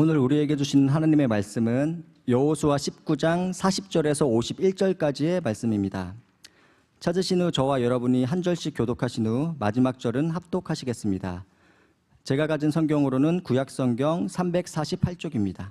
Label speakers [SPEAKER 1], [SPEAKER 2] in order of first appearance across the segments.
[SPEAKER 1] 오늘 우리에게 주신 하나님의 말씀은 여호수아 19장 40절에서 51절까지의 말씀입니다. 찾으신 후 저와 여러분이 한 절씩 교독하신 후 마지막 절은 합독하시겠습니다. 제가 가진 성경으로는 구약성경 348쪽입니다.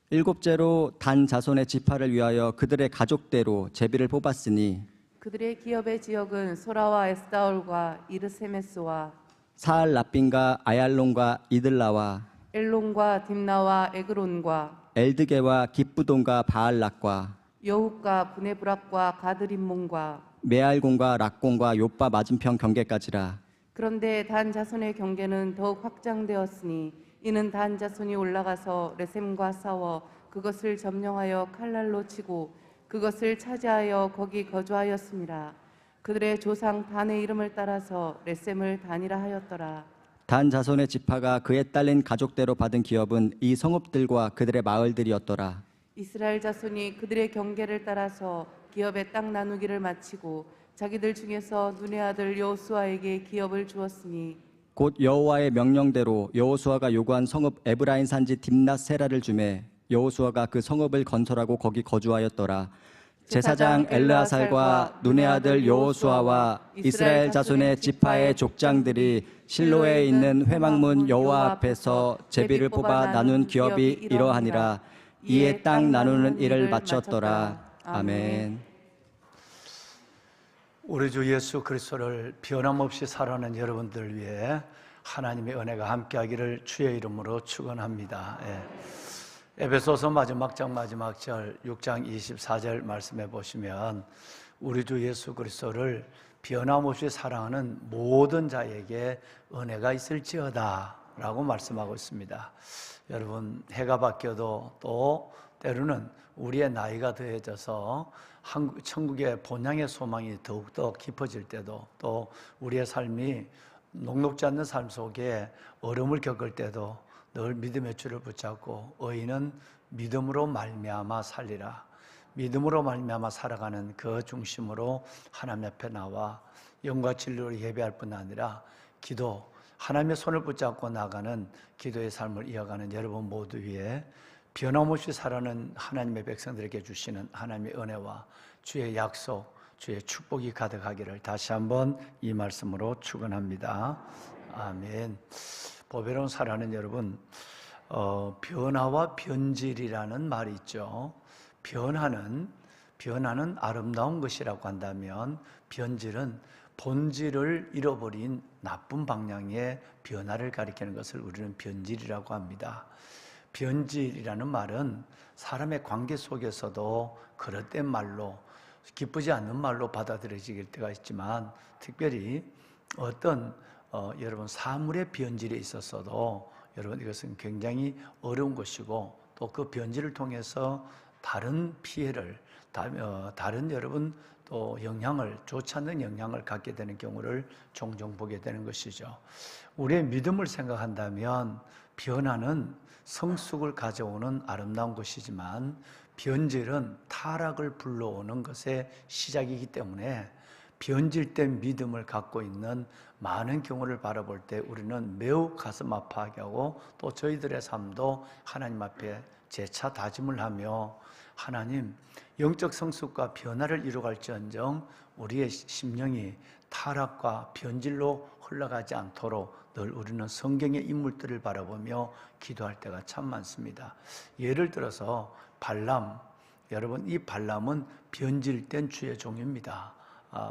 [SPEAKER 1] 일곱째로 단 자손의 지파를 위하여 그들의 가족대로 제비를 뽑았으니
[SPEAKER 2] 그들의 기업의 지역은 소라와 에스다올과 이르세메스와
[SPEAKER 1] 사알 라빈과 아얄론과 이들라와
[SPEAKER 2] 엘론과 딥나와 에그론과
[SPEAKER 1] 엘드게와 깁부돈과 바알락과
[SPEAKER 2] 여훗과 브네브락과 가드림몬과
[SPEAKER 1] 메알곤과 락곤과 요빠 맞은편 경계까지라.
[SPEAKER 2] 그런데 단 자손의 경계는 더욱 확장되었으니 이는 단 자손이 올라가서 레셈과 싸워 그것을 점령하여 칼날로 치고 그것을 차지하여 거기 거주하였습니다. 그들의 조상 단의 이름을 따라서 레셈을 단이라 하였더라.
[SPEAKER 1] 단 자손의 지파가 그에 딸린 가족대로 받은 기업은 이 성읍들과 그들의 마을들이었더라.
[SPEAKER 2] 이스라엘 자손이 그들의 경계를 따라서 기업의 땅 나누기를 마치고 자기들 중에서 눈의 아들 여호수아에게 기업을 주었으니
[SPEAKER 1] 곧 여호와의 명령대로 여호수아가 요구한 성읍 에브라임 산지 딥낫 세라를 주매 여호수아가 그 성읍을 건설하고 거기 거주하였더라. 제사장 엘르아살과 눈의 아들 여호수아와 이스라엘 자손의 지파의 족장들이 실로에 있는 회막문 여호와 앞에서 제비를 뽑아 나눈 기업이 이러하니라. 이에 땅 나누는 일을 마쳤더라. 아멘.
[SPEAKER 3] 우리 주 예수 그리스도를 변함없이 사랑하는 여러분들 위해 하나님의 은혜가 함께하기를 주의 이름으로 축원합니다. 에베소서 마지막 장 마지막 절 6장 24절 말씀해 보시면 우리 주 예수 그리스도를 변함없이 사랑하는 모든 자에게 은혜가 있을지어다 라고 말씀하고 있습니다. 여러분, 해가 바뀌어도 또 때로는 우리의 나이가 더해져서 천국의 본향의 소망이 더욱더 깊어질 때도, 또 우리의 삶이 녹록지 않는 삶 속에 어려움을 겪을 때도 늘 믿음의 줄을 붙잡고 의인은 믿음으로 말미암아 살리라, 믿음으로 말미암아 살아가는 그 중심으로 하나님 앞에 나와 영과 진리로 예배할 뿐 아니라 기도, 하나님의 손을 붙잡고 나가는 기도의 삶을 이어가는 여러분 모두 위에 변함없이 살아가는 하나님의 백성들에게 주시는 하나님의 은혜와 주의 약속, 주의 축복이 가득하기를 다시 한번 이 말씀으로 축원합니다. 아멘. 보배로운 살아가는 여러분, 변화와 변질이라는 말이 있죠. 변화는 아름다운 것이라고 한다면 변질은 본질을 잃어버린 나쁜 방향의 변화를 가리키는 것을 우리는 변질이라고 합니다. 변질이라는 말은 사람의 관계 속에서도 그릇된 말로, 기쁘지 않는 말로 받아들여질 때가 있지만, 특별히 어떤 여러분 사물의 변질에 있어서도 여러분 이것은 굉장히 어려운 것이고, 또 그 변질을 통해서 다른 피해를, 다른 여러분 또 영향을, 좋지 않는 영향을 갖게 되는 경우를 종종 보게 되는 것이죠. 우리의 믿음을 생각한다면 변화는 성숙을 가져오는 아름다운 것이지만 변질은 타락을 불러오는 것의 시작이기 때문에 변질된 믿음을 갖고 있는 많은 경우를 바라볼 때 우리는 매우 가슴 아파하게 하고, 또 저희들의 삶도 하나님 앞에 재차 다짐을 하며 하나님, 영적 성숙과 변화를 이루갈지언정 우리의 심령이 타락과 변질로 흘러가지 않도록 늘 우리는 성경의 인물들을 바라보며 기도할 때가 참 많습니다. 예를 들어서 발람, 여러분 이 발람은 변질된 주의 종입니다.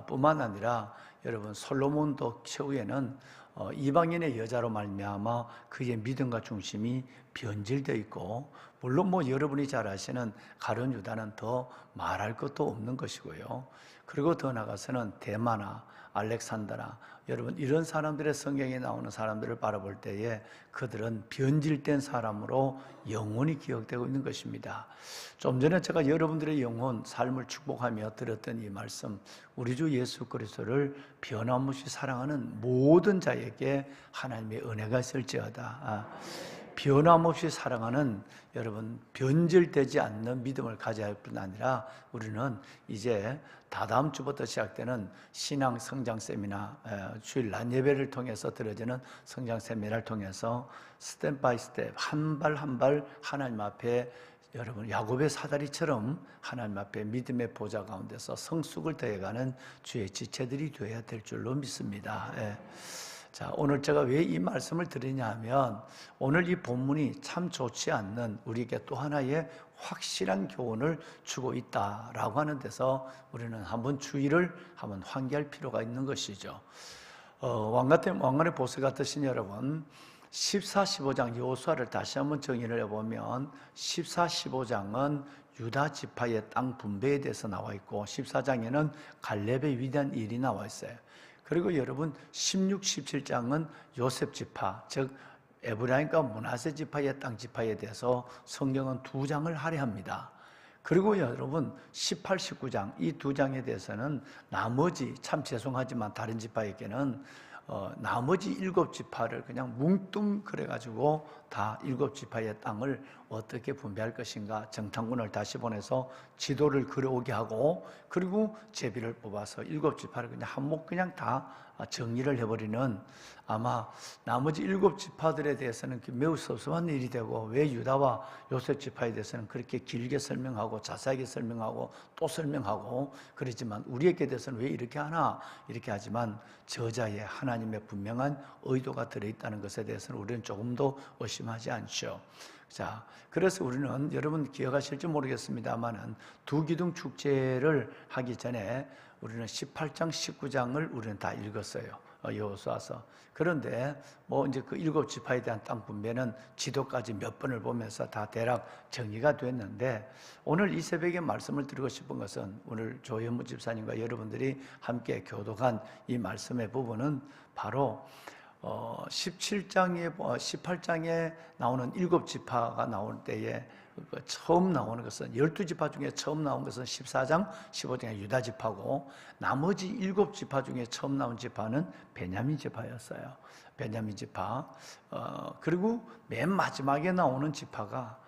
[SPEAKER 3] 뿐만 아니라 여러분 솔로몬도 최후에는 이방인의 여자로 말미암아 그의 믿음과 중심이 변질되어 있고, 물론 여러분이 잘 아시는 가룟 유다는 더 말할 것도 없는 것이고요. 그리고 더 나아가서는 데마나 알렉산더나, 여러분 이런 사람들의 성경에 나오는 사람들을 바라볼 때에 그들은 변질된 사람으로 영원히 기억되고 있는 것입니다. 좀 전에 제가 여러분들의 영혼, 삶을 축복하며 드렸던 이 말씀, 우리 주 예수 그리스도를 변함없이 사랑하는 모든 자에게 하나님의 은혜가 있을지어다. 변함없이 사랑하는 여러분 변질되지 않는 믿음을 가져야 할 뿐 아니라 우리는 이제 다다음 주부터 시작되는 신앙 성장 세미나 주일 낮 예배를 통해서 들어지는 성장 세미나를 통해서 스텝 바이 스텝 한 발 한 발 하나님 앞에 여러분 야곱의 사다리처럼 하나님 앞에 믿음의 보좌 가운데서 성숙을 더해가는 주의 지체들이 되어야 될 줄로 믿습니다. 예. 자, 오늘 제가 왜 이 말씀을 드리냐 하면 오늘 이 본문이 참 좋지 않는 우리에게 또 하나의 확실한 교훈을 주고 있다라고 하는 데서 우리는 한번 주의를 한번 환기할 필요가 있는 것이죠. 왕관의 보스 같으신 여러분 14, 15장 여호수아를 다시 한번 정의를 해보면 14, 15장은 유다 지파의 땅 분배에 대해서 나와 있고 14장에는 갈렙의 위대한 일이 나와 있어요. 그리고 여러분 16, 17장은 요셉 지파, 즉 에브라임과 므낫세 지파의 땅 지파에 대해서 성경은 2장을 할애합니다. 그리고 여러분 18, 19장 이 2장에 대해서는 나머지 참 죄송하지만 다른 지파에게는 나머지 7지파를 그냥 뭉뚱그려가지고 다 7지파의 땅을 어떻게 분배할 것인가 정탐꾼을 다시 보내서 지도를 그려오게 하고 그리고 제비를 뽑아서 7지파를 그냥 한몫 그냥 다 정리를 해버리는 아마 나머지 7지파들에 대해서는 매우 섭섭한 일이 되고 왜 유다와 요셉 지파에 대해서는 그렇게 길게 설명하고 자세하게 설명하고 또 설명하고 그러지만 우리에게 대해서는 왜 이렇게 하나 이렇게 하지만 저자의 하나님의 분명한 의도가 들어있다는 것에 대해서는 우리는 조금 더 의심하지 않죠. 자, 그래서 우리는 여러분 기억하실지 모르겠습니다만은 두 기둥 축제를 하기 전에 우리는 18장, 19장을 우리는 다 읽었어요. 여호수아서. 그런데 뭐 이제 그 7지파에 대한 땅 분배는 지도까지 몇 번을 보면서 다 대략 정리가 됐는데 오늘 이 새벽에 말씀을 드리고 싶은 것은 오늘 조현무 집사님과 여러분들이 함께 교독한 이 말씀의 부분은 바로 18장에 나오는 7지파가 나올 때에 처음 나오는 것은 12지파 중에 처음 나온 것은 14장, 15장의 유다 지파고 나머지 7지파 중에 처음 나온 지파는 베냐민 지파였어요. 베냐민 지파. 그리고 맨 마지막에 나오는 지파가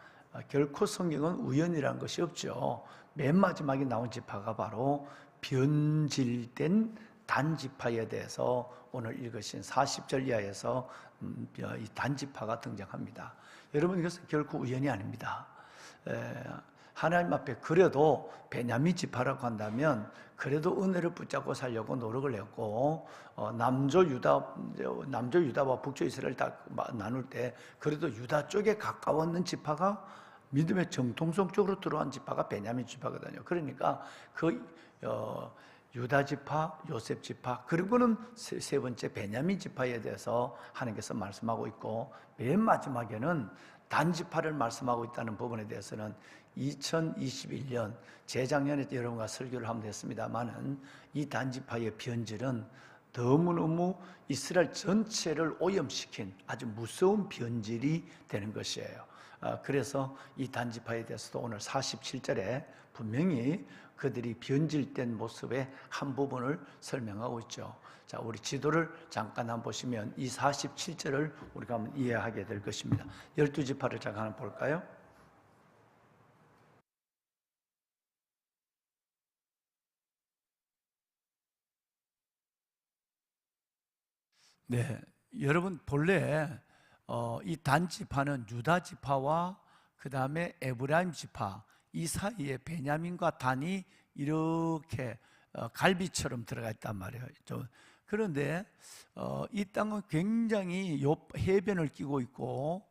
[SPEAKER 3] 결코 성경은 우연이라는 것이 없죠. 맨 마지막에 나온 지파가 바로 변질된 단지파에 대해서 오늘 읽으신 40절 이하에서 이 단지파가 등장합니다. 여러분 이것은 결코 우연이 아닙니다. 하나님 앞에 그래도 베냐민 지파라고 한다면 그래도 은혜를 붙잡고 살려고 노력을 했고 남조 유다와 북조 이스라엘 딱 나눌 때 그래도 유다 쪽에 가까웠는 지파가 믿음의 정통성 쪽으로 들어간 지파가 베냐민 지파거든요. 그러니까 유다 지파, 요셉 지파, 그리고는 세 번째 베냐민 지파에 대해서 하나님께서 말씀하고 있고 맨 마지막에는 단지파를 말씀하고 있다는 부분에 대해서는 2021년 재작년에 여러분과 설교를 하면 됐습니다만은 이 단지파의 변질은 너무너무 이스라엘 전체를 오염시킨 아주 무서운 변질이 되는 것이에요. 그래서 이 단지파에 대해서도 오늘 47절에 분명히 그들이 변질된 모습의 한 부분을 설명하고 있죠. 자, 우리 지도를 잠깐 한번 보시면 이 47절을 우리가 한번 이해하게 될 것입니다. 12지파를 잠깐 한번 볼까요? 네, 여러분 본래 이 단지파는 유다 지파와 그 다음에 에브라임 지파 이 사이에 베냐민과 단이 이렇게 갈비처럼 들어가 있단 말이에요. 그런데 이 땅은 굉장히 해변을 끼고 있고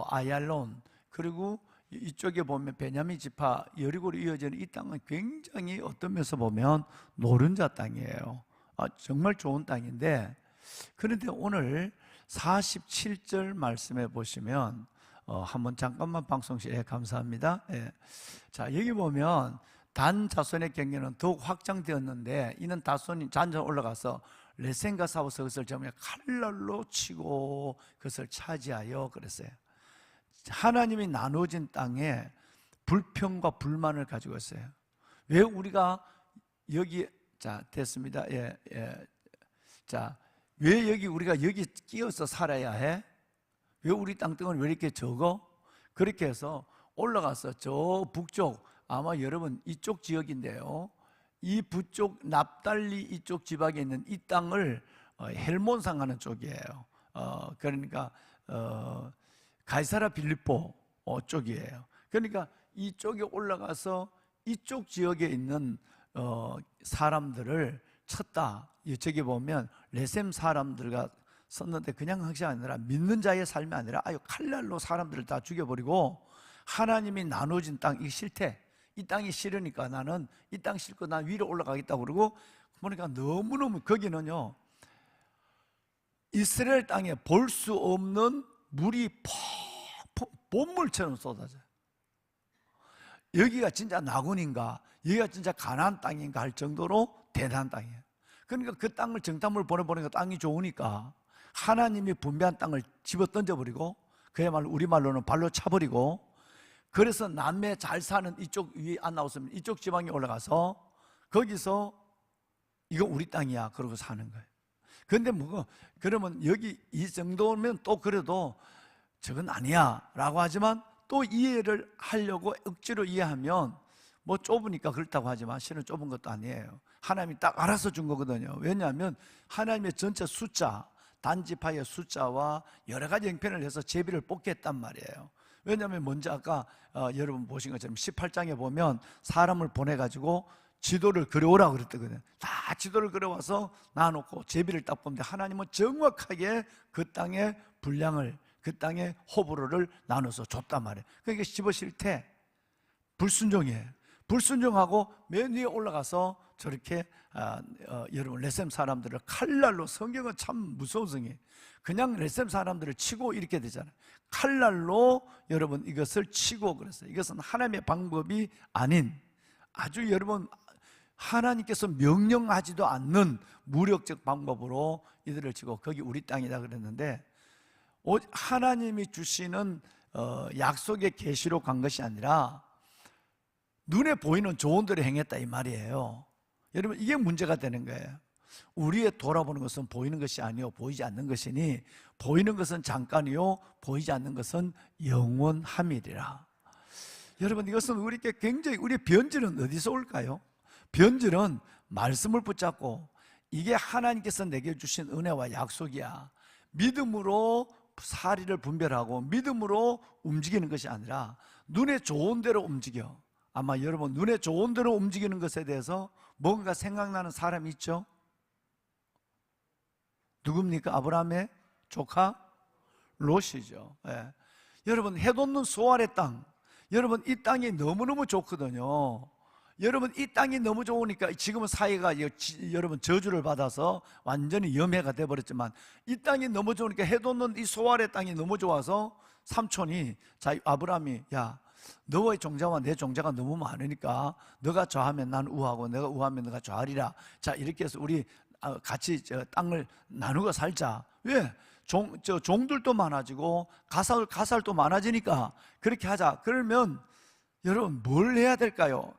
[SPEAKER 3] 아얄론 그리고 이쪽에 보면 베냐민 지파 여리고로 이어지는 이 땅은 굉장히 어떤 면에서 보면 노른자 땅이에요. 정말 좋은 땅인데 그런데 오늘 47절 말씀해 보시면 한번 잠깐만 방송실에 감사합니다. 예. 자, 여기 보면 단 자손의 경계는 더욱 확장되었는데 이는 다손이 잔전 올라가서 레센과 싸워서 그것을 점에 칼날로 치고 그것을 차지하여 그랬어요. 하나님이 나눠진 땅에 불평과 불만을 가지고 있어요. 왜 우리가 여기 자 됐습니다. 예. 자, 왜 우리가 여기 끼어서 살아야 해? 왜 우리 땅덩어리 왜 이렇게 적어? 그렇게 해서 올라가서 저 북쪽, 아마 여러분 이쪽 지역인데요, 이 북쪽 납달리 이쪽 지방에 있는 이 땅을 헬몬산 하는 쪽이에요. 그러니까 가이사라 빌립보 쪽이에요. 그러니까 이쪽에 올라가서 이쪽 지역에 있는 사람들을 쳤다. 저기 보면 레셈 사람들과 썼는데 그냥 항시 아니라 믿는 자의 삶이 아니라 아유 칼날로 사람들을 다 죽여버리고 하나님이 나눠진 땅, 이 싫대. 이 땅이 싫으니까 나는 이 땅 싫고 난 위로 올라가겠다고 그러고 보니까 너무너무 거기는요, 이스라엘 땅에 볼 수 없는 물이 펑펑 본물처럼 쏟아져요. 여기가 진짜 나군인가, 여기가 진짜 가나안 땅인가 할 정도로 대단한 땅이에요. 그러니까 그 땅을 정탐을 보내보니까 땅이 좋으니까 하나님이 분배한 땅을 집어 던져버리고, 그야말로 우리말로는 발로 차버리고, 그래서 남해 잘 사는 이쪽 위에 안 나왔으면 이쪽 지방에 올라가서 거기서 이거 우리 땅이야 그러고 사는 거예요. 그런데 뭐 그러면 여기 이 정도면 또 그래도 저건 아니야 라고 하지만, 또 이해를 하려고 억지로 이해하면 뭐 좁으니까 그렇다고 하지만 실은 좁은 것도 아니에요. 하나님이 딱 알아서 준 거거든요. 왜냐하면 하나님의 전체 숫자, 단지파의 숫자와 여러 가지 형편을 해서 제비를 뽑게 했단 말이에요. 왜냐하면 먼저 아까 여러분 보신 것처럼 18장에 보면 사람을 보내가지고 지도를 그려오라고 그랬거든요. 다 지도를 그려와서 놔놓고 제비를 딱 보는데 하나님은 정확하게 그 땅의 분량을, 그 땅의 호불호를 나눠서 줬단 말이에요. 그러니까 집어 실태 불순종이에요. 불순종하고 맨 위에 올라가서 저렇게 여러분 레셈 사람들을 칼날로, 성경은 참 무서운 성이에요. 그냥 레셈 사람들을 치고 이렇게 되잖아요. 칼날로 여러분 이것을 치고 그랬어요. 이것은 하나님의 방법이 아닌 아주 여러분 하나님께서 명령하지도 않는 무력적 방법으로 이들을 치고 거기 우리 땅이다 그랬는데, 하나님이 주시는 약속의 계시로 간 것이 아니라 눈에 보이는 조언들을 행했다 이 말이에요. 여러분 이게 문제가 되는 거예요. 우리의 돌아보는 것은 보이는 것이 아니요 보이지 않는 것이니 보이는 것은 잠깐이요 보이지 않는 것은 영원함이리라. 여러분 이것은 우리에게 굉장히, 우리의 변질은 어디서 올까요? 변질은 말씀을 붙잡고 이게 하나님께서 내게 주신 은혜와 약속이야, 믿음으로 사리를 분별하고 믿음으로 움직이는 것이 아니라 눈에 좋은 대로 움직여. 아마 여러분 눈에 좋은 대로 움직이는 것에 대해서 뭔가 생각나는 사람이 있죠? 누굽니까? 아브라함의 조카 롯이죠. 예. 여러분 해돋는 소알의 땅, 여러분 이 땅이 너무너무 좋거든요. 여러분 이 땅이 너무 좋으니까 지금은 사회가 여러분 저주를 받아서 완전히 염해가 돼버렸지만, 이 땅이 너무 좋으니까 해돋는 이 소알의 땅이 너무 좋아서 삼촌이 아브라함이 야 너의 종자와 내 종자가 너무 많으니까 너가 좌하면 난 우하고 내가 우하면 너가 좌하리라. 자 이렇게 해서 우리 같이 땅을 나누고 살자. 왜? 종들도 많아지고 가살도 많아지니까 그렇게 하자. 그러면 여러분 뭘 해야 될까요?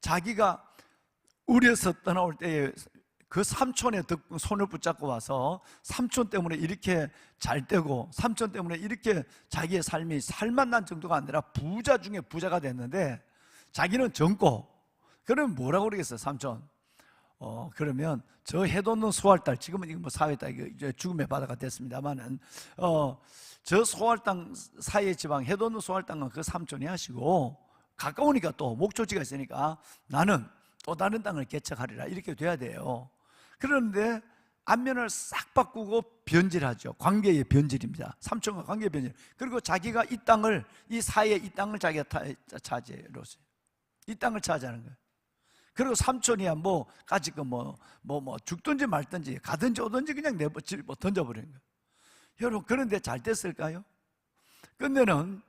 [SPEAKER 3] 자기가 우리에서 떠나올 때에 그 삼촌의 손을 붙잡고 와서 삼촌 때문에 이렇게 잘 되고 삼촌 때문에 이렇게 자기의 삶이 살만난 정도가 아니라 부자 중에 부자가 됐는데 자기는 젊고, 그러면 뭐라고 그러겠어요 삼촌? 그러면 저 해돋는 소알딸, 지금은 이거 뭐 사회딸, 이제 죽음의 바다가 됐습니다만은 저 소알땅 사이의 지방 해돋는 소알땅은 그 삼촌이 하시고, 가까우니까 또 목초지가 있으니까 나는 또 다른 땅을 개척하리라 이렇게 돼야 돼요. 그런데 안면을 싹 바꾸고 변질하죠. 관계의 변질입니다. 삼촌과 관계의 변질. 그리고 자기가 이 땅을, 이 사이에 이 땅을 자기가 차지해로서 이 땅을 차지하는 거예요. 그리고 삼촌이야 뭐 가지고 뭐 죽든지 말든지 가든지 오든지 그냥 던져버리는 거예요. 여러분 그런데 잘 됐을까요? 근데는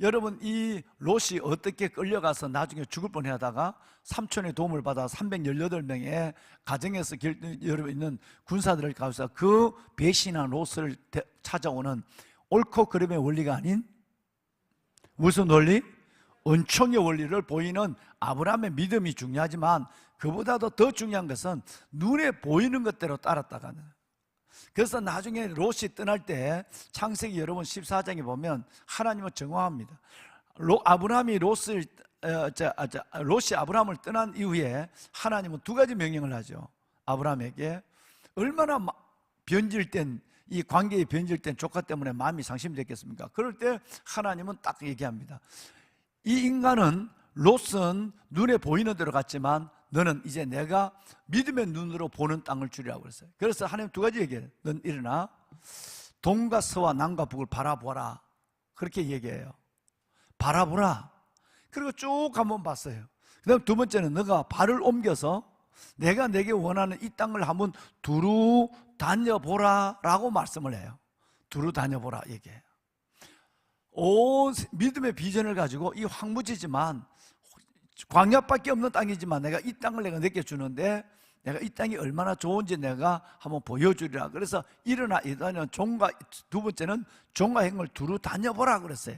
[SPEAKER 3] 여러분 이 롯이 어떻게 끌려가서 나중에 죽을 뻔하다가 삼촌의 도움을 받아 318명의 가정에서 여러분 있는 군사들을 가서 그 배신한 롯을 찾아오는 옳고 그름의 원리가 아닌 무슨 원리? 은총의 원리를 보이는 아브라함의 믿음이 중요하지만 그보다도 더 중요한 것은 눈에 보이는 것대로 따랐다가는, 그래서 나중에 롯이 떠날 때 창세기 여러분 14장에 보면 하나님은 정화합니다. 롯이 아브라함을 떠난 이후에 하나님은 두 가지 명령을 하죠. 아브라함에게 얼마나 변질된 이 관계에 변질된 조카 때문에 마음이 상심됐겠습니까? 그럴 때 하나님은 딱 얘기합니다. 이 인간은 롯은 눈에 보이는 대로 갔지만 너는 이제 내가 믿음의 눈으로 보는 땅을 주리라고 그랬어요. 그래서 하나님 두 가지 얘기해요. 넌 일어나 동과 서와 남과 북을 바라보라. 그렇게 얘기해요. 바라보라. 그리고 쭉 한번 봤어요. 그 다음 두 번째는 너가 발을 옮겨서 내가 내게 원하는 이 땅을 한번 두루 다녀보라 라고 말씀을 해요. 두루 다녀보라 얘기해요. 온 믿음의 비전을 가지고 이 황무지지만 광야밖에 없는 땅이지만 내가 이 땅을 내가 내게 주는데 내가 이 땅이 얼마나 좋은지 내가 한번 보여주리라. 그래서 일어나 이다는 종과, 두 번째는 종과 행을 두루 다녀보라 그랬어요.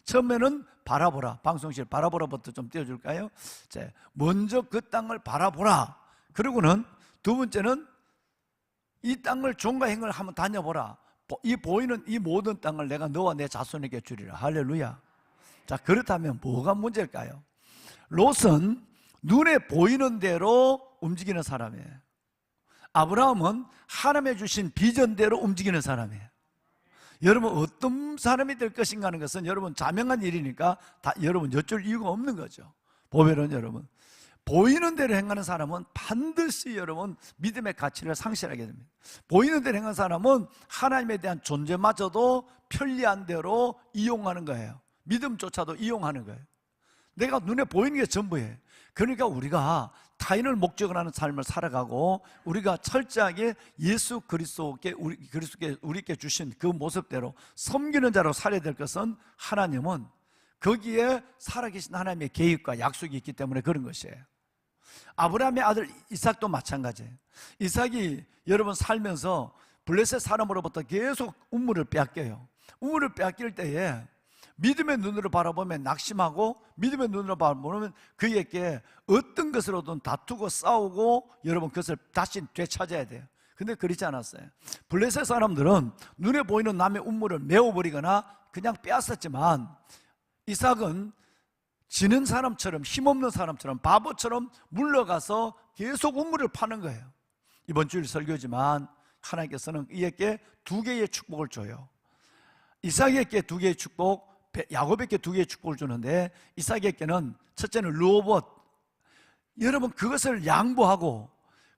[SPEAKER 3] 처음에는 바라보라. 방송실 바라보라부터 좀 띄워줄까요? 자, 먼저 그 땅을 바라보라. 그리고는 두 번째는 이 땅을 종과 행을 한번 다녀보라. 이 보이는 이 모든 땅을 내가 너와 내 자손에게 주리라. 할렐루야. 자, 그렇다면 뭐가 문제일까요? 롯은 눈에 보이는 대로 움직이는 사람이에요. 아브라함은 하나님의 주신 비전대로 움직이는 사람이에요. 여러분 어떤 사람이 될 것인가 하는 것은 여러분 자명한 일이니까 여러분 여쭐 이유가 없는 거죠. 보면은 여러분 보이는 대로 행하는 사람은 반드시 여러분 믿음의 가치를 상실하게 됩니다. 보이는 대로 행하는 사람은 하나님에 대한 존재마저도 편리한 대로 이용하는 거예요. 믿음조차도 이용하는 거예요. 내가 눈에 보이는 게 전부예요. 그러니까 우리가 타인을 목적으로 하는 삶을 살아가고 우리가 철저하게 예수 그리스도께 우리께 주신 그 모습대로 섬기는 자로 살아야 될 것은 하나님은 거기에 살아계신 하나님의 계획과 약속이 있기 때문에 그런 것이에요. 아브라함의 아들 이삭도 마찬가지예요. 이삭이 여러분 살면서 블레셋 사람으로부터 계속 우물을 빼앗겨요. 우물을 빼앗길 때에 믿음의 눈으로 바라보면 낙심하고 믿음의 눈으로 바라보면 그에게 어떤 것으로든 다투고 싸우고 여러분 그것을 다시 되찾아야 돼요. 근데 그렇지 않았어요. 블레셋 사람들은 눈에 보이는 남의 우물을 메워버리거나 그냥 빼앗았지만 이삭은 지는 사람처럼 힘없는 사람처럼 바보처럼 물러가서 계속 우물을 파는 거예요. 이번 주일 설교지만 하나님께서는 이에게 두 개의 축복을 줘요. 이삭에게 두 개의 축복, 야곱에게 두 개의 축복을 주는데 이삭에게는 첫째는 르호봇. 여러분 그것을 양보하고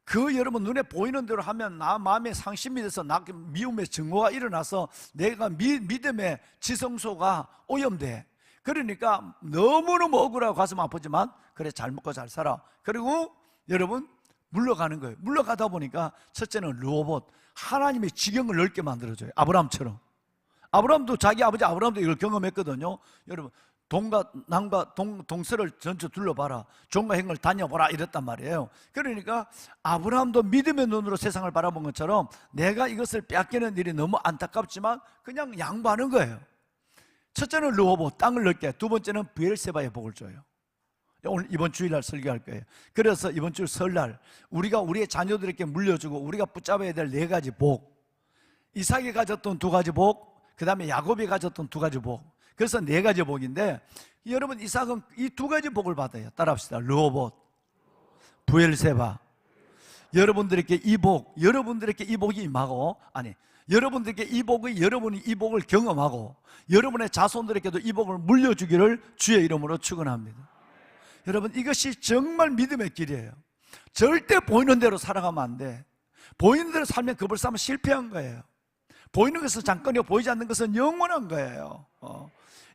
[SPEAKER 3] 그 여러분 눈에 보이는 대로 하면 나 마음에 상심이 돼서 나 미움의 증오가 일어나서 내가 믿음의 지성소가 오염돼. 그러니까 너무너무 억울하고 가슴 아프지만 그래 잘 먹고 잘 살아. 그리고 여러분 물러가는 거예요. 물러가다 보니까 첫째는 르호봇. 하나님의 지경을 넓게 만들어줘요. 아브라함처럼. 아브라함도 자기 아버지 아브라함도 이걸 경험했거든요. 여러분 동과 남과 동서를 전체 둘러봐라. 종과 행을 다녀보라 이랬단 말이에요. 그러니까 아브라함도 믿음의 눈으로 세상을 바라본 것처럼 내가 이것을 빼앗기는 일이 너무 안타깝지만 그냥 양보하는 거예요. 첫째는 르호봇, 땅을 넓게. 두 번째는 브엘세바의 복을 줘요. 오늘 이번 주일날 설교할 거예요. 그래서 이번 주 설날 우리가 우리의 자녀들에게 물려주고 우리가 붙잡아야 될 네 가지 복, 이삭이 가졌던 두 가지 복, 그 다음에 야곱이 가졌던 두 가지 복. 그래서 네 가지 복인데 여러분 이삭은 이 두 가지 복을 받아요. 따라합시다. 르호봇, 브엘세바. 여러분들에게 이 복, 여러분들에게 이 복이 임하고, 아니 여러분들에게 이 복이 여러분이 이 복을 경험하고 여러분의 자손들에게도 이 복을 물려주기를 주의 이름으로 축원합니다. 여러분 이것이 정말 믿음의 길이에요. 절대 보이는 대로 살아가면 안 돼. 보이는 대로 살면 그걸 싸면 실패한 거예요. 보이는 것은 잠깐이고 보이지 않는 것은 영원한 거예요.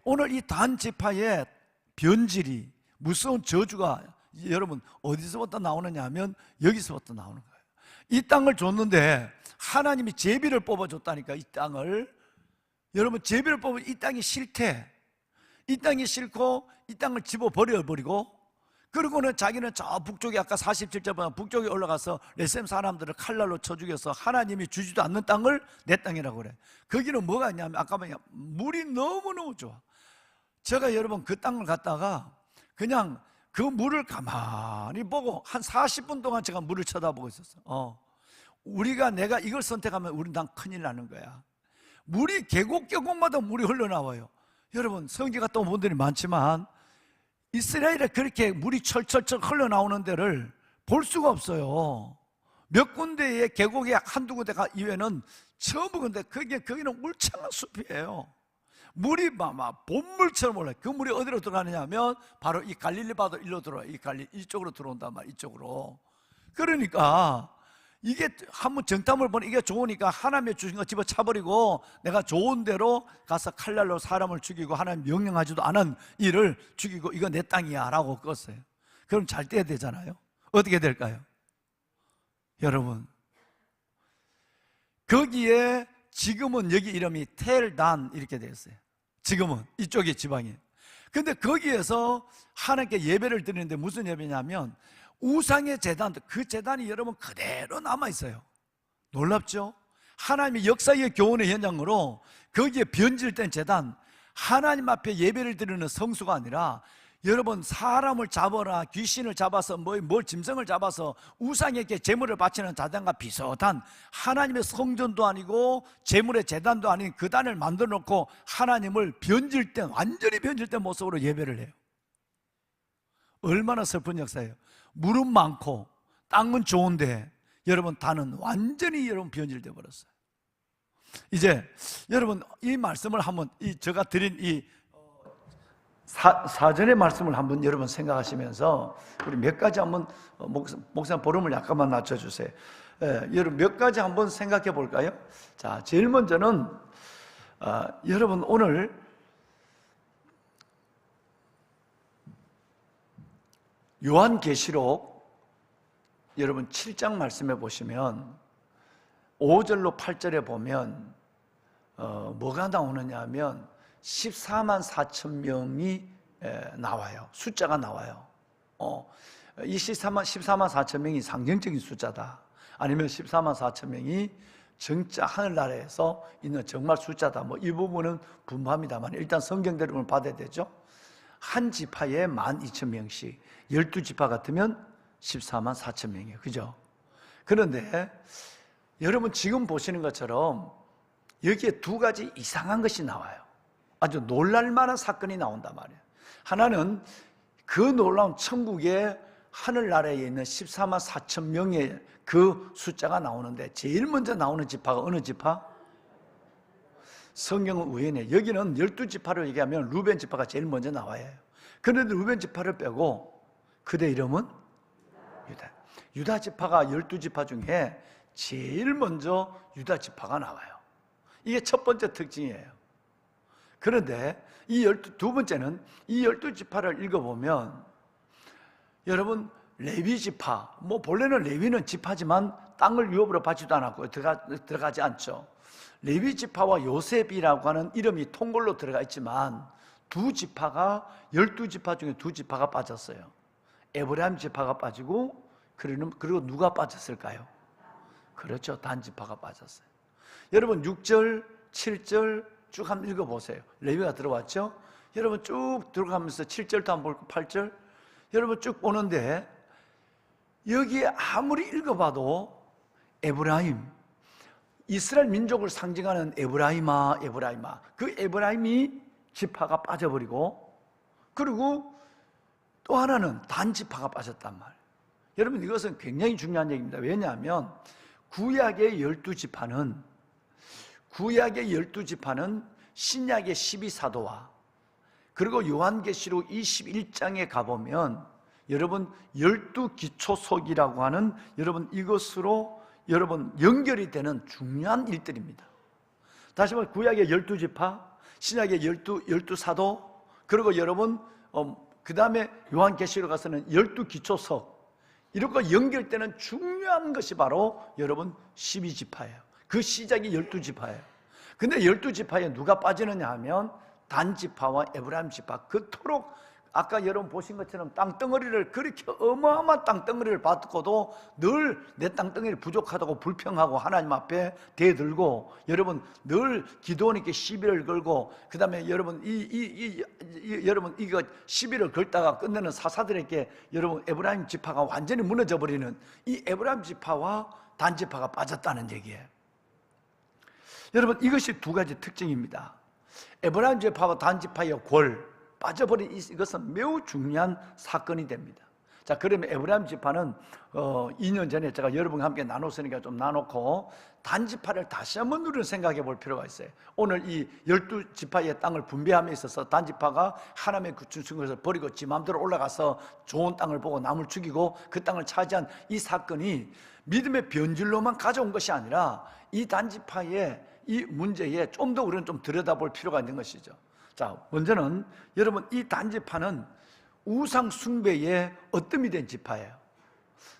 [SPEAKER 3] 오늘 이 단지파의 변질이 무서운 저주가 여러분 어디서부터 나오느냐 하면 여기서부터 나오는 거예요. 이 땅을 줬는데 하나님이 제비를 뽑아줬다니까. 이 땅을 여러분 제비를 뽑으면 이 땅이 싫대. 이 땅이 싫고 이 땅을 집어버려버리고 그리고는 자기는 저 북쪽에 아까 47절 북쪽에 올라가서 레셈 사람들을 칼날로 쳐 죽여서 하나님이 주지도 않는 땅을 내 땅이라고 그래. 거기는 뭐가 있냐면 아까 보니까 물이 너무너무 좋아. 제가 여러분 그 땅을 갔다가 그냥 그 물을 가만히 보고 한 40분 동안 제가 물을 쳐다보고 있었어요. 내가 이걸 선택하면 난 큰일 나는 거야. 물이 계곡마다 물이 흘러나와요. 여러분, 성경 갔다 온 분들이 많지만 이스라엘에 그렇게 물이 철철철 흘러나오는 데를 볼 수가 없어요. 몇 군데의 계곡에 한두 군데가 이외에는 전부, 근데 거기는 울창한 숲이에요. 물이 막 본물처럼 올라요. 그 물이 어디로 들어가느냐 하면 바로 이 갈릴리 바다 일로 들어와요. 이쪽으로 들어온단 말이에요. 이쪽으로. 그러니까 이게 한번 정탐을 보니 이게 좋으니까 하나님의 주신 거 집어차버리고 내가 좋은 대로 가서 칼날로 사람을 죽이고 하나님 명령하지도 않은 일을 죽이고 이거 내 땅이야 라고 껐어요. 그럼 잘 떼야 되잖아요. 어떻게 될까요? 여러분, 거기에 지금은 여기 이름이 텔단 이렇게 되었어요. 지금은 이쪽에 지방이. 근데 거기에서 하나님께 예배를 드리는데 무슨 예배냐면 우상의 제단, 그 제단이 여러분 그대로 남아있어요. 놀랍죠? 하나님의 역사의 교훈의 현장으로 거기에 변질된 제단, 하나님 앞에 예배를 드리는 성수가 아니라 여러분 사람을 잡아라, 귀신을 잡아서 뭘 짐승을 잡아서 우상에게 제물을 바치는 자단과 비슷한 하나님의 성전도 아니고 제물의 제단도 아닌 그 단을 만들어 놓고 하나님을 완전히 변질된 모습으로 예배를 해요. 얼마나 슬픈 역사예요. 물은 많고 땅은 좋은데 여러분 단은 완전히 여러분 변질되어 버렸어요. 이제 여러분 이 말씀을 한번 제가 드린 이 사전의 말씀을 한번 여러분 생각하시면서 우리 몇 가지 한번 목사님 보름을 약간만 낮춰주세요. 여러분 몇 가지 한번 생각해 볼까요? 자, 제일 먼저는 여러분 오늘 요한계시록 여러분 7장 말씀해 보시면 5절로 8절에 보면 뭐가 나오느냐 하면 14만 4천 명이 나와요. 숫자가 나와요. 이 14만 4천 명이 상징적인 숫자다, 아니면 14만 4천 명이 정짜 하늘나라에서 있는 정말 숫자다, 이 부분은 분분합니다만 일단 성경대로는 받아야 되죠. 한 지파에 12,000명씩 12지파 같으면 14만 4천 명이에요. 그죠? 그런데 여러분 지금 보시는 것처럼 여기에 두 가지 이상한 것이 나와요. 아주 놀랄만한 사건이 나온단 말이에요. 하나는 그 놀라운 천국의 하늘나라에 있는 14만 4천 명의 그 숫자가 나오는데 제일 먼저 나오는 지파가 어느 지파? 성경은 우연해. 여기는 12지파로 얘기하면 루벤 지파가 제일 먼저 나와야 해요. 그런데 루벤 지파를 빼고 그대 이름은 유다. 유다 지파가 12지파 중에 제일 먼저 유다 지파가 나와요. 이게 첫 번째 특징이에요. 그런데 두 번째는 이 12지파를 읽어보면 여러분 레위 지파, 본래는 레위는 지파지만 땅을 유업으로 받지도 않았고 들어가지 않죠. 레위 지파와 요셉이라고 하는 이름이 통골로 들어가 있지만 두 지파가 12지파 중에 두 지파가 빠졌어요. 에브라임 지파가 빠지고 그리고 누가 빠졌을까요? 그렇죠, 단 지파가 빠졌어요. 여러분 6절, 7절 쭉 한번 읽어보세요. 레위가 들어왔죠? 여러분 쭉 들어가면서 7절도 한번 볼고 8절 여러분 쭉 보는데 여기에 아무리 읽어봐도 에브라임, 이스라엘 민족을 상징하는 에브라임아 그 에브라임이 지파가 빠져버리고 그리고 또 하나는 단 지파가 빠졌단 말이에요. 여러분 이것은 굉장히 중요한 얘기입니다. 왜냐하면 구약의 12지파는 신약의 12사도와 그리고 요한계시록 21장에 가보면 여러분 12기초석이라고 하는 여러분 이것으로 여러분 연결이 되는 중요한 일들입니다. 다시 말해 구약의 12지파, 신약의 12사도, 그리고 여러분 그 다음에 요한계시록 가서는 12기초석, 이렇게 연결되는 중요한 것이 바로 여러분 12지파예요. 그 시작이 12지파예요. 근데 12지파에 누가 빠지느냐 하면 단지파와 에브라임 지파, 그토록 아까 여러분 보신 것처럼 땅덩어리를 그렇게 어마어마한 땅덩어리를 받고도 늘 내 땅덩어리 부족하다고 불평하고 하나님 앞에 대들고 여러분 늘 기도원에게 시비를 걸고 그 다음에 여러분 여러분 이거 시비를 걸다가 끝내는 사사들에게 여러분 에브라임 지파가 완전히 무너져 버리는 이 에브라임 지파와 단지파가 빠졌다는 얘기예요. 여러분, 이것이 두 가지 특징입니다. 에브라임 지파와 단지파의 골 빠져버린 이것은 매우 중요한 사건이 됩니다. 자, 그러면 에브라임 지파는 2년 전에 제가 여러분과 함께 나눴으니까 좀 나놓고 단지파를 다시 한번 우리는 생각해 볼 필요가 있어요. 오늘 이 12지파의 땅을 분배함에 있어서 단지파가 하나님의 주신 것을 버리고 지 마음대로 올라가서 좋은 땅을 보고 남을 죽이고 그 땅을 차지한 이 사건이 믿음의 변질로만 가져온 것이 아니라 이 단지파의 이 문제에 좀 더 우리는 좀 들여다볼 필요가 있는 것이죠. 자, 먼저는 여러분, 이 단지파는 우상 숭배의 어뜸이 된 지파예요.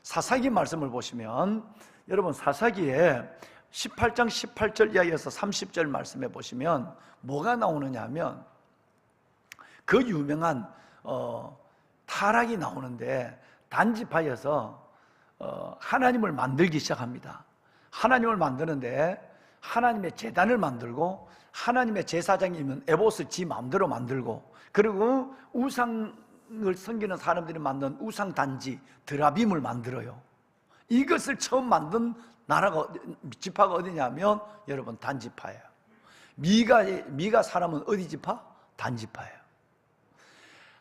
[SPEAKER 3] 사사기 말씀을 보시면 여러분, 사사기에 18장 18절 이하에서 30절 말씀에 보시면 뭐가 나오느냐 하면 그 유명한 타락이 나오는데, 단지파에서 하나님을 만들기 시작합니다. 하나님을 만드는데 하나님의 제단을 만들고 하나님의 제사장이면 에봇을 지 마음대로 만들고, 그리고 우상을 섬기는 사람들이 만든 우상 단지 드라빔을 만들어요. 이것을 처음 만든 나라가, 지파가 어디냐면 여러분, 단지파예요. 미가 사람은 어디 지파? 단지파예요.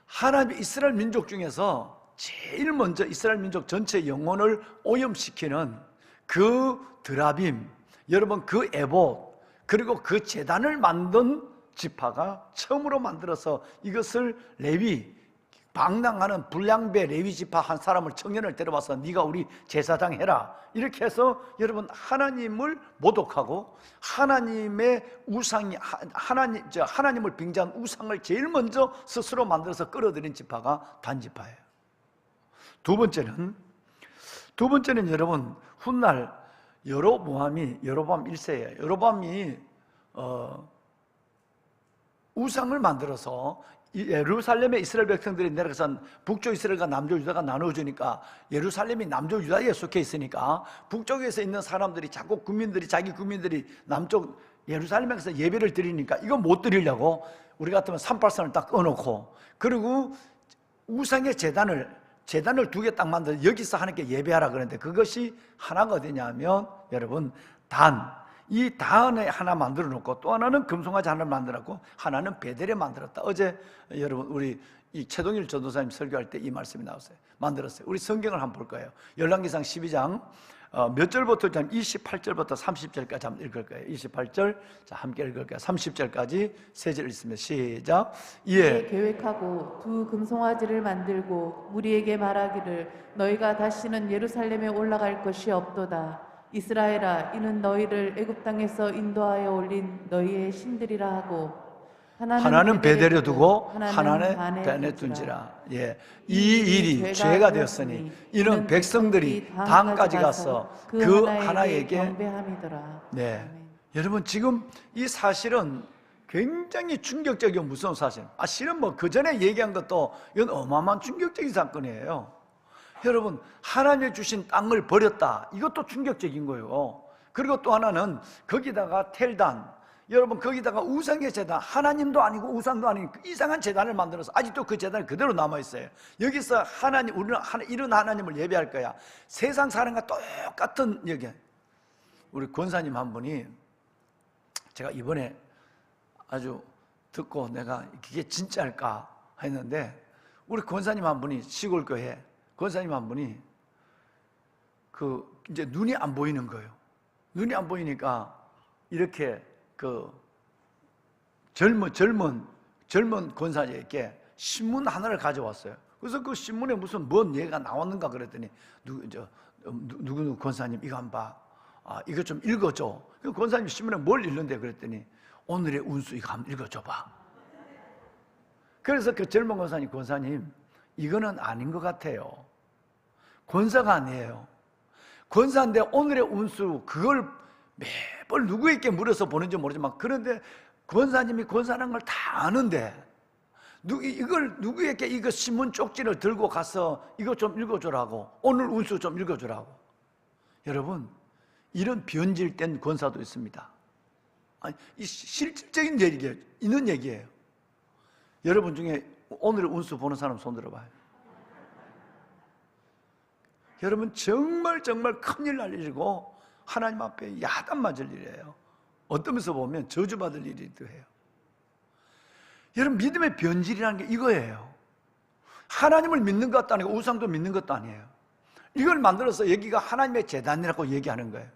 [SPEAKER 3] 하나님 이스라엘 민족 중에서 제일 먼저 이스라엘 민족 전체 영혼을 오염시키는 그 드라빔, 여러분, 그 에봇, 그리고 그 제단을 만든 지파가 처음으로 만들어서 이것을 레위, 방랑하는 불량배 레위 지파 한 사람을, 청년을 데려와서 네가 우리 제사장 해라, 이렇게 해서 여러분, 하나님을 모독하고 하나님의 우상이, 하나님을 빙자한 우상을 제일 먼저 스스로 만들어서 끌어들인 지파가 단지파예요. 두 번째는 여러분, 훗날 여로보암 1세예요. 여로보암이 우상을 만들어서 예루살렘에 이스라엘 백성들이 내려가서 북쪽 이스라엘과 남쪽 유다가 나누어지니까, 예루살렘이 남쪽 유다에 속해 있으니까 북쪽에서 있는 사람들이 자꾸 자기 국민들이 남쪽 예루살렘에서 예배를 드리니까 이거 못 드리려고 우리 같으면 38선을 딱 꺼놓고, 그리고 우상의 재단을 두 개 딱 만들어 여기서 하나님께 예배하라 그러는데, 그것이 하나가 어디냐 하면 여러분, 이 단에 하나 만들어 놓고 또 하나는 금송아지 하나를 만들었고 하나는 베델에 만들었다. 어제 여러분, 우리 이 최동일 전도사님 설교할 때 이 말씀이 나왔어요. 만들었어요. 우리 성경을 한번 볼 거예요. 열왕기상 12장 몇 절부터 28절부터 30절까지 한번 읽을 거예요. 28절, 자, 함께 읽을 거예요. 30절까지 세 절 있으면 시작.
[SPEAKER 2] 이에 계획하고 두 금송아지를 만들고 무리에게 말하기를 너희가 다시는 예루살렘에 올라갈 것이 없도다. 이스라엘아, 이는 너희를 애굽 땅에서 인도하여 올린 너희의 신들이라 하고, 하나는 베델에 두고 하나는 단에 둔지라.
[SPEAKER 3] 예, 이 일이 죄가 되었으니 이는 백성들이 단까지 가서 그 하나에게
[SPEAKER 2] 경배함이더라.
[SPEAKER 3] 네.
[SPEAKER 2] 아멘.
[SPEAKER 3] 여러분, 지금 이 사실은 굉장히 충격적이고 무서운 사실. 실은 뭐 그 전에 얘기한 것도 이건 어마어마한 충격적인 사건이에요. 여러분, 하나님이 주신 땅을 버렸다, 이것도 충격적인 거예요. 그리고 또 하나는 거기다가 텔단, 여러분, 거기다가 우상의 제단, 하나님도 아니고 우상도 아닌 이상한 제단을 만들어서 아직도 그 제단이 그대로 남아있어요. 여기서 우리는 이런 하나님을 예배할 거야. 세상 사람과 똑같은 얘기. 우리 권사님 한 분이, 제가 이번에 아주 듣고 내가 이게 진짜일까 했는데, 우리 권사님 한 분이 시골교회 권사님 한 분이 이제 눈이 안 보이는 거예요. 눈이 안 보이니까 이렇게 젊은 권사님에게 신문 하나를 가져왔어요. 그래서 그 신문에 무슨 뭔 얘기가 나왔는가 그랬더니, 누구 권사님 이거 한번 봐. 이거 좀 읽어줘. 그 권사님 신문에 뭘 읽는데 그랬더니, 오늘의 운수 이거 한번 읽어줘봐. 그래서 그 젊은 권사님 이거는 아닌 것 같아요. 권사가 아니에요. 권사인데 오늘의 운수, 그걸 매번 누구에게 물어서 보는지 모르지만, 그런데 권사님이 권사라는 걸 다 아는데 이걸 누구에게 이거 신문 쪽지를 들고 가서 이거 좀 읽어주라고, 오늘 운수 좀 읽어주라고. 여러분, 이런 변질된 권사도 있습니다. 이 실질적인 얘기예요. 있는 얘기예요. 여러분 중에 오늘의 운수 보는 사람 손 들어봐요. 여러분 정말 큰일 날 일이고 하나님 앞에 야단 맞을 일이에요. 어떤 면에서 보면 저주받을 일이기도 해요. 여러분 믿음의 변질이라는 게 이거예요. 하나님을 믿는 것도 아니고 우상도 믿는 것도 아니에요. 이걸 만들어서 여기가 하나님의 제단이라고 얘기하는 거예요.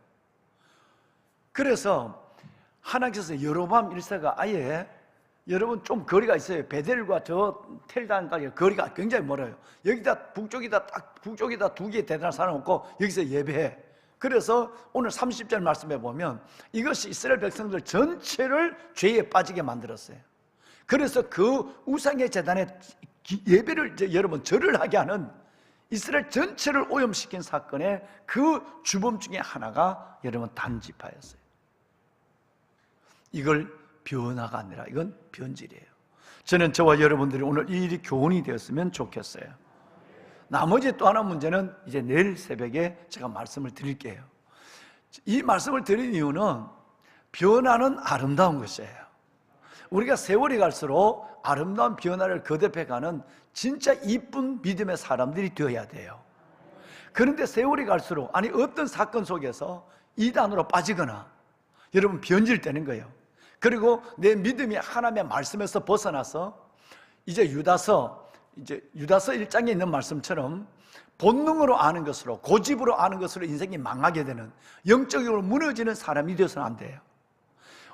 [SPEAKER 3] 그래서 하나님께서 여로보암 1세가 아예 여러분 좀 거리가 있어요. 베델과 저 텔단까지 거리가 굉장히 멀어요. 여기다 북쪽에다 두 개의 대단한 사람 없고 여기서 예배해. 그래서 오늘 30절 말씀에 보면 이것이 이스라엘 백성들 전체를 죄에 빠지게 만들었어요. 그래서 그 우상의 제단에 예배를 여러분 절을 하게 하는 이스라엘 전체를 오염시킨 사건의 그 주범 중에 하나가 여러분 단지파였어요. 이걸 변화가 아니라 이건 변질이에요. 저는 저와 여러분들이 오늘 이 일이 교훈이 되었으면 좋겠어요. 나머지 또 하나 문제는 이제 내일 새벽에 제가 말씀을 드릴게요. 이 말씀을 드린 이유는 변화는 아름다운 것이에요. 우리가 세월이 갈수록 아름다운 변화를 거듭해가는 진짜 이쁜 믿음의 사람들이 되어야 돼요. 그런데 세월이 갈수록 어떤 사건 속에서 이단으로 빠지거나 여러분 변질되는 거예요. 그리고 내 믿음이 하나님의 말씀에서 벗어나서 이제 유다서 1장에 있는 말씀처럼 본능으로 아는 것으로 고집으로 아는 것으로 인생이 망하게 되는 영적으로 무너지는 사람이 되어서는 안 돼요.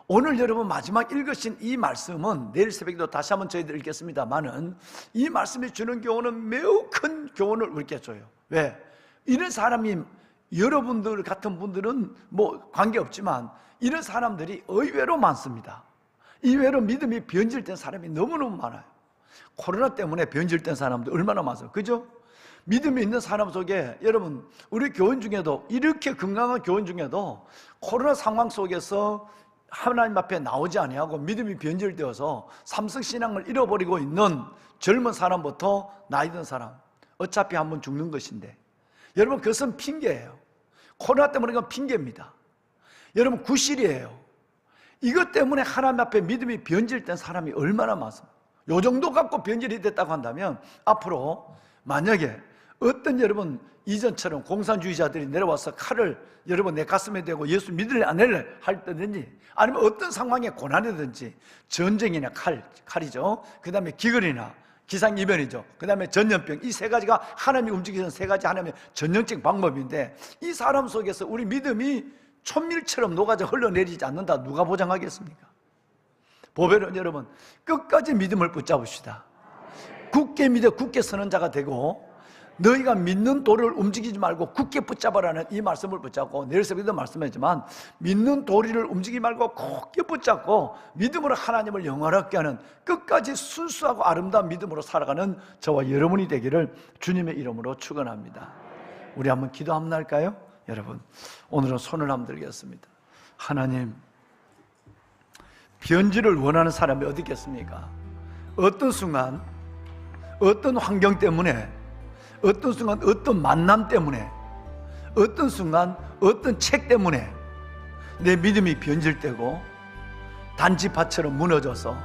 [SPEAKER 3] 오늘 여러분 마지막 읽으신 이 말씀은 내일 새벽에도 다시 한번 저희들 읽겠습니다만은 이 말씀이 주는 교훈은 매우 큰 교훈을 우리에게 줘요. 왜? 이런 사람이 여러분들 같은 분들은 뭐 관계없지만 이런 사람들이 의외로 많습니다. 의외로 믿음이 변질된 사람이 너무너무 많아요. 코로나 때문에 변질된 사람도 얼마나 많아요. 그죠? 믿음이 있는 사람 속에 여러분 우리 교원 중에도 이렇게 건강한 교원 중에도 코로나 상황 속에서 하나님 앞에 나오지 아니하고 믿음이 변질되어서 삼성신앙을 잃어버리고 있는 젊은 사람부터 나이 든 사람 어차피 한번 죽는 것인데 여러분 그것은 핑계예요. 코로나 때문에 그건 핑계입니다. 여러분 구실이에요. 이것 때문에 하나님 앞에 믿음이 변질된 사람이 얼마나 많습니까? 요 정도 갖고 변질이 됐다고 한다면 앞으로 만약에 어떤 여러분 이전처럼 공산주의자들이 내려와서 칼을 여러분 내 가슴에 대고 예수 믿을래 안 할래 할 때든지 아니면 어떤 상황에 고난이든지 전쟁이나 칼이죠. 그 다음에 기근이나 기상이변이죠. 그 다음에 전염병 이 세 가지가 하나님이 움직이는 세 가지 하나님의 전형적 방법인데 이 사람 속에서 우리 믿음이 촛밀처럼 녹아져 흘러내리지 않는다 누가 보장하겠습니까? 보배는 여러분 끝까지 믿음을 붙잡읍시다. 굳게 믿어 굳게 서는 자가 되고 너희가 믿는 도리를 움직이지 말고 굳게 붙잡아라는 이 말씀을 붙잡고 내일 새벽에도 말씀했지만 믿는 도리를 움직이지 말고 굳게 붙잡고 믿음으로 하나님을 영화롭게 하는 끝까지 순수하고 아름다운 믿음으로 살아가는 저와 여러분이 되기를 주님의 이름으로 축원합니다. 우리 한번 기도 한번 할까요? 여러분 오늘은 손을 한번 들겠습니다. 하나님 변질을 원하는 사람이 어디 있겠습니까? 어떤 순간 어떤 환경 때문에 어떤 순간 어떤 만남 때문에 어떤 순간 어떤 책 때문에 내 믿음이 변질되고 단지파처럼 무너져서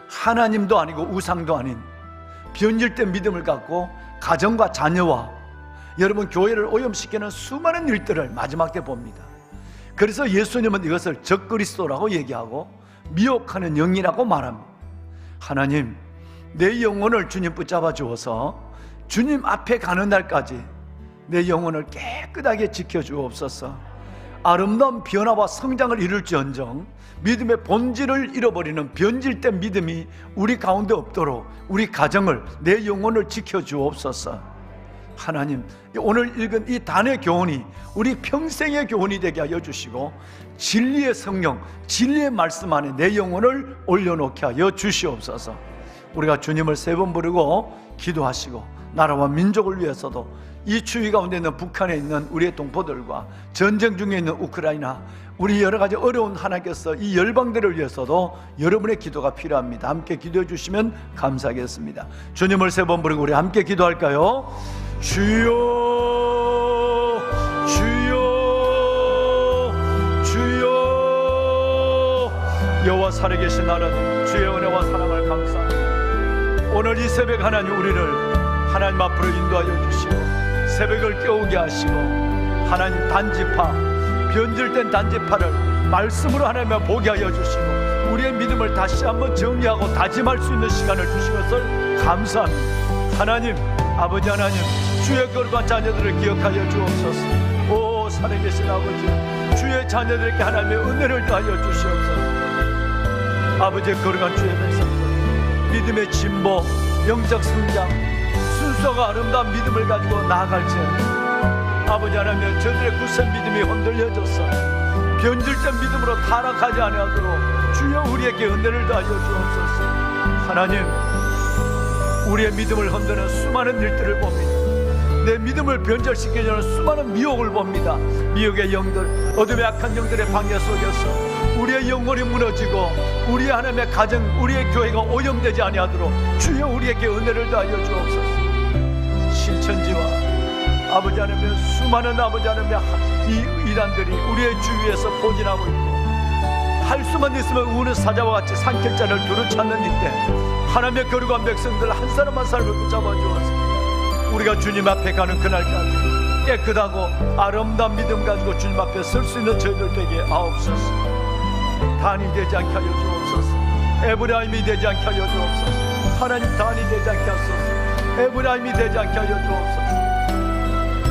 [SPEAKER 3] 하나님도 아니고 우상도 아닌 변질된 믿음을 갖고 가정과 자녀와 여러분 교회를 오염시키는 수많은 일들을 마지막 때 봅니다. 그래서 예수님은 이것을 적그리스도라고 얘기하고 미혹하는 영이라고 말합니다. 하나님 내 영혼을 주님 붙잡아 주어서 주님 앞에 가는 날까지 내 영혼을 깨끗하게 지켜주옵소서. 아름다운 변화와 성장을 이룰지언정 믿음의 본질을 잃어버리는 변질된 믿음이 우리 가운데 없도록 우리 가정을 내 영혼을 지켜주옵소서. 하나님 오늘 읽은 이 단의 교훈이 우리 평생의 교훈이 되게 하여 주시고 진리의 성령 진리의 말씀 안에 내 영혼을 올려놓게 하여 주시옵소서. 우리가 주님을 세 번 부르고 기도하시고 나라와 민족을 위해서도 이 추위 가운데 있는 북한에 있는 우리의 동포들과 전쟁 중에 있는 우크라이나 우리 여러 가지 어려운 하나님께서 이 열방들을 위해서도 여러분의 기도가 필요합니다. 함께 기도해 주시면 감사하겠습니다. 주님을 세 번 부르고 우리 함께 기도할까요? 주여 주여 주여 여호와 살아계신 하나님 주의 은혜와 사랑을 감사합니다. 오늘 이 새벽 하나님 우리를 하나님 앞으로 인도하여 주시고 새벽을 깨우게 하시고 하나님 단지파, 변질된 단지파를 말씀으로 하나님 보게 하여 주시고 우리의 믿음을 다시 한번 정리하고 다짐할 수 있는 시간을 주신 것을 감사합니다. 하나님, 아버지 하나님, 주의 거룩한 자녀들을 기억하여 주옵소서. 오 살아계신 아버지, 주의 자녀들에게 하나님의 은혜를 더하여 주시옵소서. 아버지의 거룩한 주의 백성들, 믿음의 진보, 영적 성장, 순수하고 아름다운 믿음을 가지고 나아갈지어다. 아버지 하나님, 저들의 굳센 믿음이 흔들려져서 변질된 믿음으로 타락하지 아니하도록 주여 우리에게 은혜를 더하여 주옵소서. 하나님, 우리의 믿음을 흔드는 수많은 일들을 봅니다. 내 믿음을 변절시키려는 수많은 미혹을 봅니다. 미혹의 영들, 어둠의 악한 영들의 방해 속에서 우리의 영혼이 무너지고 우리 하나님의 가정, 우리의 교회가 오염되지 아니하도록 주여 우리에게 은혜를 더하여 주옵소서. 신천지와 아버지 하나님의 수많은 아버지 하나님의 이 이단들이 우리의 주위에서 포진하고 있고 할 수만 있으면 우는 사자와 같이 산길자를 두루 찾는 이때 하나님의 거룩한 백성들 한 사람 한 사람을 붙잡아 주옵소서. 우리가 주님 앞에 가는 그날까지 깨끗하고 아름다운 믿음 가지고 주님 앞에 설 수 있는 저희들 되게 하옵소서. 단이 되지 않게 하여 주옵소서. 에브라임이 되지 않게 하여 주옵소서. 하나님 단이 되지 않게 하소서. 에브라임이 되지 않게 하여 주옵소서.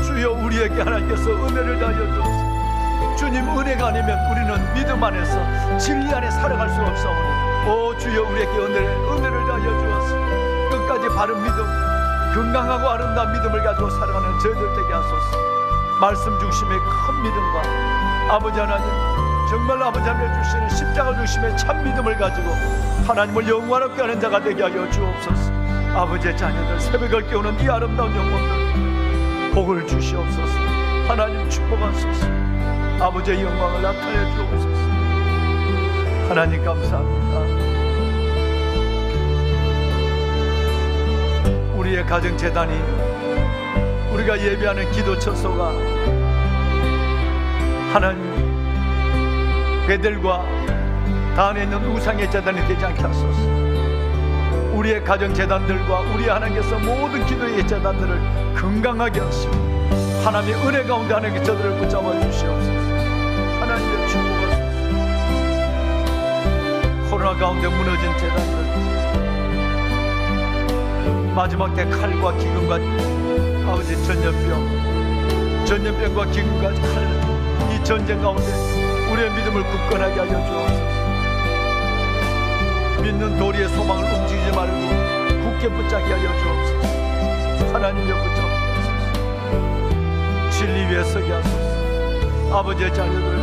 [SPEAKER 3] 주여 우리에게 하나님께서 은혜를 다하여 주옵소서. 주님 은혜가 아니면 우리는 믿음 안에서 진리 안에 살아갈 수 없사오니 오 주여 우리에게 은혜를 다하여 주옵소서. 끝까지 바른 믿음, 건강하고 아름다운 믿음을 가지고 살아가는 저희들 되게 하소서. 말씀 중심의 큰 믿음과 아버지 하나님, 정말 아버지 하나님 주시는 십자가 중심의 참 믿음을 가지고 하나님을 영원하게 하는 자가 되게 하여 주옵소서. 아버지의 자녀들, 새벽을 깨우는 이 아름다운 영혼들 복을 주시옵소서. 하나님 축복하소서. 아버지의 영광을 나타내 주옵소서. 하나님 감사합니다. 우리의 가정재단이, 우리가 예배하는 기도처소가 하나님 베델과 단에 있는 우상의 재단이 되지 않게 하소서. 우리의 가정재단들과 우리 하나님께서 모든 기도의 재단들을 건강하게 하시고 하나님의 은혜 가운데 하나님께 저들을 붙잡아 주시옵소서. 하나님의 축복하소서. 코로나 가운데 무너진 재단들, 마지막 때 칼과 기근과 아버지 전염병과 기근과 칼, 이 전쟁 가운데 우리의 믿음을 굳건하게 하여 주옵소서. 믿는 도리의 소망을 움직이지 말고 굳게 붙잡게 하여 주옵소서. 하나님의 붙잡아 주옵소서. 진리 위에 서게 하소서. 아버지의 자녀들을